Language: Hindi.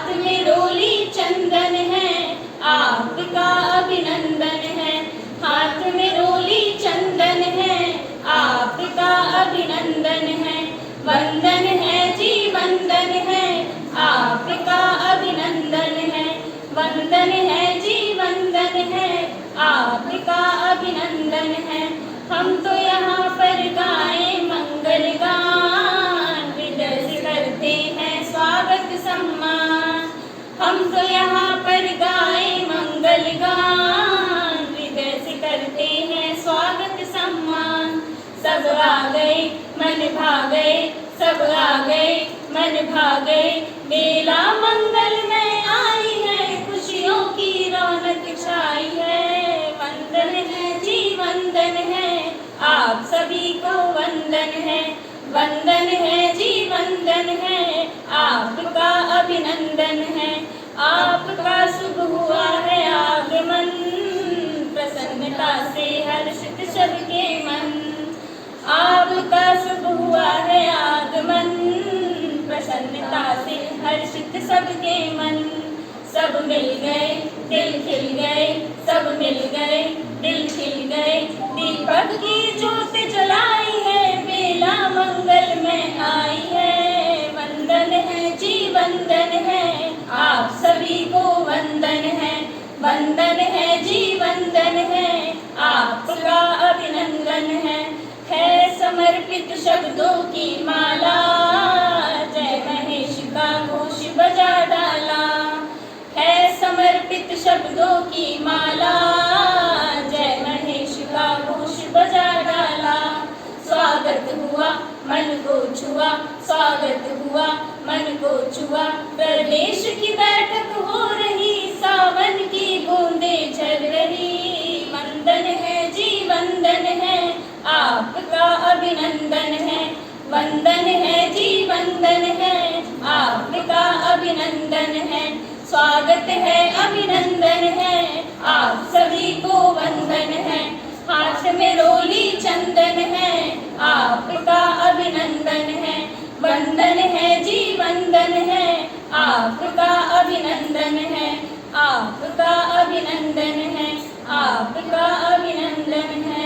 हाथ में रोली चंदन है, आपका अभिनंदन है। हाथ में रोली चंदन है, आपका अभिनंदन है। वंदन है जी वंदन है, आपका अभिनंदन है। वंदन है जी वंदन है, आपका अभिनंदन है। हम तो यहाँ पर गाएं मंगल गान, हृदय से करते हैं स्वागत सम्मान। हम तो यहाँ पर गाएं मंगल गान, हृदय से करते हैं स्वागत सम्मान। सब आ गए मन भा गए, सब आ गए मन भा गए। बेला मंगल में आई है, खुशियों की रौनक छाई है। वंदन है जी वंदन है, आप सभी को वंदन है। वंदन है जी वंदन है, आपका अभिनंदन है। आपका शुभ हुआ है आगमन, प्रसन्नता से हर्षित सबके मन। आपका शुभ हुआ है आगमन, प्रसन्नता से हर्षित सबके मन। सब मिल गए दिल खिल गए, सब मिल गए दिल खिल गए। दीपक की ज्योत जलाई है, बेला मंगल में आई है। वंदन है जी वंदन है, आप सभी को वंदन है। वंदन है जी वंदन है, आपका अभिनंदन है। समर्पित शब्दों की माला, जय महेश का घोष बजा डाला। है समर्पित शब्दों की माला, जय महेश का घोष बजा डाला। स्वागत हुआ मन को छुआ, स्वागत हुआ मन को छुआ। प्रदेश की बैठक हो रही, सावन की बूंदें झर रही। वंदन है जी वंदन है, आपका अभिनंदन है। वंदन है जी वंदन है, आपका अभिनंदन है। स्वागत है अभिनंदन है, आप सभी को वंदन है। हाथ में रोली चंदन है, आपका अभिनंदन है। वंदन है जी वंदन है, आपका अभिनंदन है। आपका अभिनंदन है, आपका अभिनंदन है।